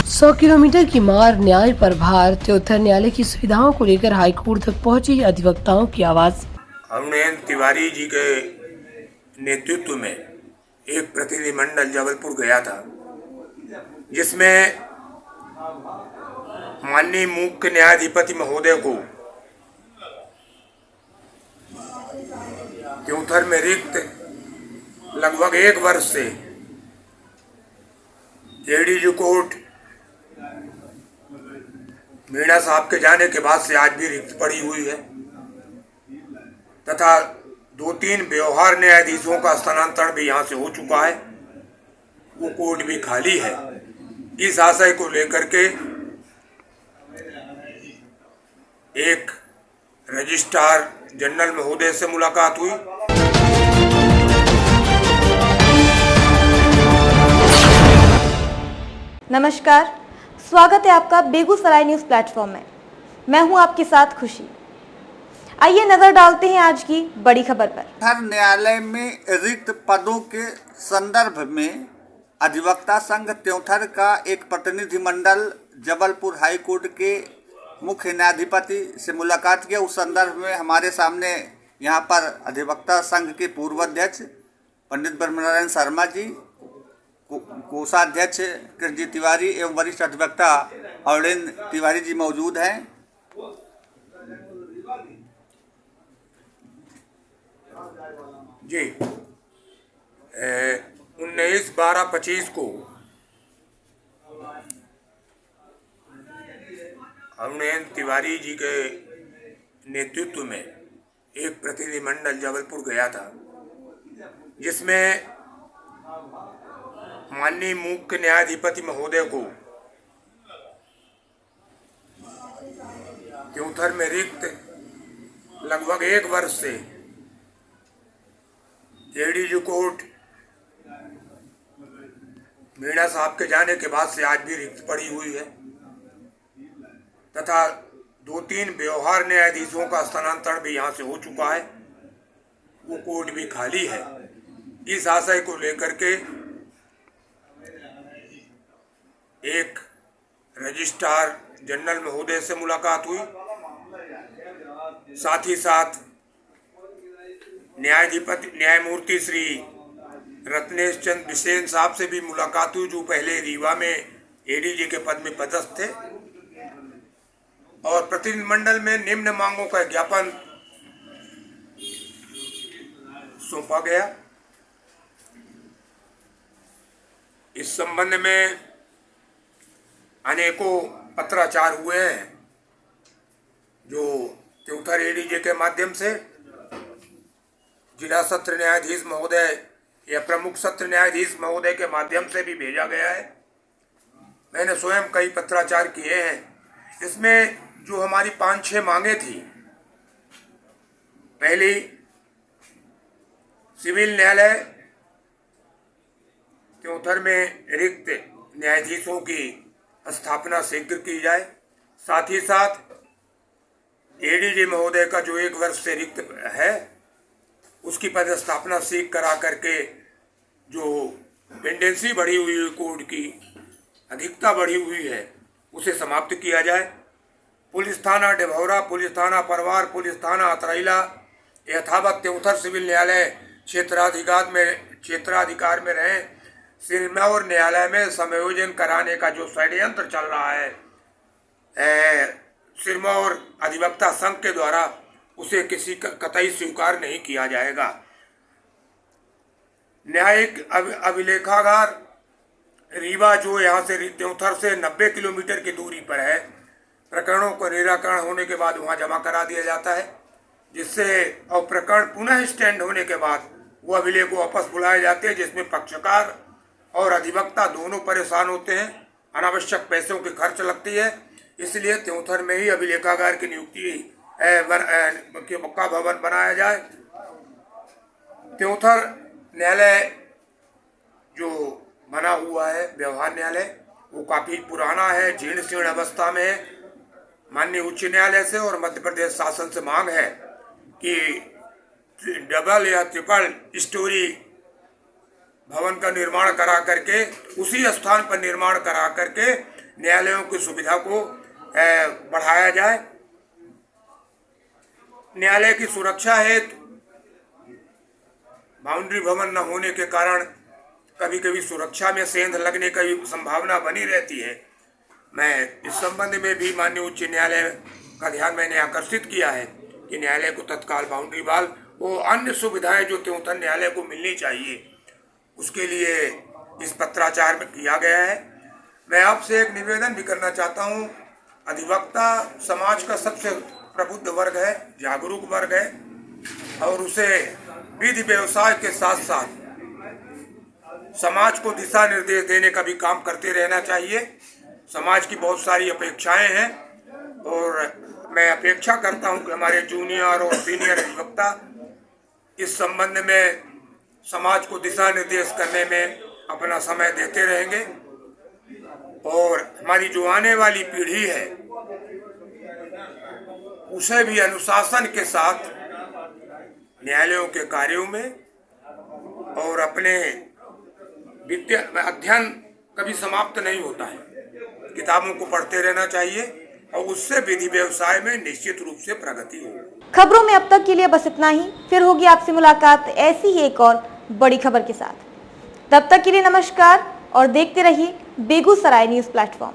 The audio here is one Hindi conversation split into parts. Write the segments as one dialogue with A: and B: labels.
A: 100 किलोमीटर की मार, न्याय पर भार। त्योथर न्यायालय की सुविधाओं को लेकर हाईकोर्ट तक पहुंची अधिवक्ताओं की आवाज।
B: अरुणेन तिवारी जी के नेतृत्व में एक प्रतिनिधिमंडल जबलपुर गया था, जिसमें माननीय मुख्य न्यायाधिपति महोदय को त्योथर में रिक्त लगभग 1 वर्ष से एडीजी कोर्ट मीणा साहब के जाने के बाद से आज भी रिक्त पड़ी हुई है तथा 2-3 व्यवहार न्यायाधीशों का स्थानांतरण भी यहाँ से हो चुका है। वो कोर्ट भी खाली है। इस आशय को लेकर के एक रजिस्ट्रार जनरल महोदय से मुलाकात हुई।
C: नमस्कार, स्वागत है आपका बेगूसराय न्यूज प्लेटफॉर्म में। मैं हूं आपके साथ खुशी। आइए नजर डालते हैं आज की बड़ी खबर पर।
D: हर न्यायालय में रिक्त पदों के संदर्भ में अधिवक्ता संघ त्योथर का एक प्रतिनिधिमंडल जबलपुर हाई कोर्ट के मुख्य न्यायाधिपति से मुलाकात किया। उस संदर्भ में हमारे सामने यहाँ पर अधिवक्ता संघ के पूर्व अध्यक्ष पंडित ब्रह्मनारायण शर्मा जी, कोषाध्यक्ष कृष्ण तिवारी एवं वरिष्ठ अधिवक्ता अरुणेन तिवारी जी मौजूद हैं।
B: जी 19/12/25 को अरुणेन तिवारी जी के नेतृत्व में एक प्रतिनिधिमंडल जबलपुर गया था, जिसमें माननीय मुख्य न्यायाधिपति महोदय को त्योथर में रिक्त लगभग 1 वर्ष से एडीजी कोर्ट मीणा साहब के जाने के बाद से आज भी रिक्त पड़ी हुई है तथा 2-3 व्यवहार न्यायाधीशों का स्थानांतरण भी यहाँ से हो चुका है। वो कोर्ट भी खाली है। इस आशय को लेकर के एक रजिस्ट्रार जनरल महोदय से मुलाकात हुई। साथ ही साथ न्यायमूर्ति श्री रत्नेश चंद्र बिसेन साहब से भी मुलाकात हुई, जो पहले रीवा में एडीजी के पद में पदस्थ थे। और प्रतिनिधिमंडल में निम्न मांगों का ज्ञापन सौंपा गया। इस संबंध में अनेकों पत्राचार हुए हैं, जो त्योथर एडीजे के माध्यम से जिला सत्र न्यायाधीश महोदय या प्रमुख सत्र न्यायाधीश महोदय के माध्यम से भी भेजा गया है। मैंने स्वयं कई पत्राचार किए हैं। इसमें जो हमारी 5-6 मांगे थी, पहली सिविल न्यायालय त्योथर में रिक्त न्यायाधीशों की स्थापना शीघ्र की जाए। साथ ही साथ एडीजी महोदय का जो 1 वर्ष से रिक्त है, उसकी पदस्थापना शीघ्र करा करके जो पेंडेंसी बढ़ी हुई है, कोर्ट की अधिकता बढ़ी हुई है, उसे समाप्त किया जाए। पुलिस थाना डिभौरा, पुलिस थाना परवार, पुलिस थाना अतरैला यथावत त्योथर सिविल न्यायालय क्षेत्राधिकार में रहे। सिरमौर न्यायालय में समायोजन कराने का जो षड्यंत्र चल रहा है सिरमौर अधिवक्ता संघ के द्वारा, उसे किसी कतई स्वीकार नहीं किया जाएगा। न्यायिक अभिलेखागार रीवा, जो यहाँ से त्योथर से 90 किलोमीटर की दूरी पर है, प्रकरणों को निराकरण होने के बाद वहाँ जमा करा दिया जाता है, जिससे और प्रकरण पुनः स्टैंड होने के बाद वो अभिलेख को वापस बुलाए जाते हैं, जिसमें पक्षकार और अधिवक्ता दोनों परेशान होते हैं। अनावश्यक पैसों की खर्च लगती है। इसलिए त्योथर में ही अभिलेखागार की नियुक्ति का भवन बनाया जाए। त्योथर न्यायालय जो बना हुआ है, व्यवहार न्यायालय, वो काफी पुराना है, जीर्ण शीर्ण अवस्था में है। माननीय उच्च न्यायालय से और मध्य प्रदेश शासन से मांग है कि डबल या ट्रिपल स्टोरी भवन का निर्माण करा करके, उसी स्थान पर निर्माण करा करके न्यायालयों की सुविधा को बढ़ाया जाए। न्यायालय की सुरक्षा हेतु बाउंड्री भवन न होने के कारण कभी कभी सुरक्षा में सेंध लगने की भी संभावना बनी रहती है। मैं इस संबंध में भी माननीय उच्च न्यायालय का ध्यान मैंने आकर्षित किया है कि न्यायालय को तत्काल बाउंड्री वॉल वो अन्य सुविधाएं जो त्योंथर न्यायालय को मिलनी चाहिए, उसके लिए इस पत्राचार में किया गया है। मैं आपसे एक निवेदन भी करना चाहता हूँ। अधिवक्ता समाज का सबसे प्रबुद्ध वर्ग है, जागरूक वर्ग है, और उसे विधि व्यवसाय के साथ साथ समाज को दिशा निर्देश देने का भी काम करते रहना चाहिए। समाज की बहुत सारी अपेक्षाएं हैं और मैं अपेक्षा करता हूं कि हमारे जूनियर और सीनियर अधिवक्ता इस संबंध में समाज को दिशा निर्देश करने में अपना समय देते रहेंगे और हमारी जो आने वाली पीढ़ी है उसे भी अनुशासन के साथ न्यायालयों के कार्यों में और अपने विद्या अध्ययन कभी समाप्त नहीं होता है, किताबों को पढ़ते रहना चाहिए और उससे विधि व्यवसाय में निश्चित रूप से प्रगति होगी।
C: खबरों में अब तक के लिए बस इतना ही। फिर होगी आपसे मुलाकात ऐसी ही एक और बड़ी खबर के साथ। तब तक के लिए नमस्कार और देखते रहिए बेगूसराय न्यूज प्लेटफॉर्म।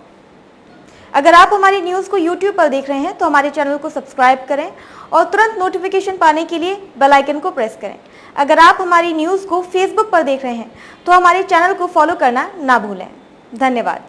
C: अगर आप हमारी न्यूज को YouTube पर देख रहे हैं तो हमारे चैनल को सब्सक्राइब करें और तुरंत नोटिफिकेशन पाने के लिए बेल आइकन को प्रेस करें। अगर आप हमारी न्यूज को Facebook पर देख रहे हैं तो हमारे चैनल को फॉलो करना ना भूलें। धन्यवाद।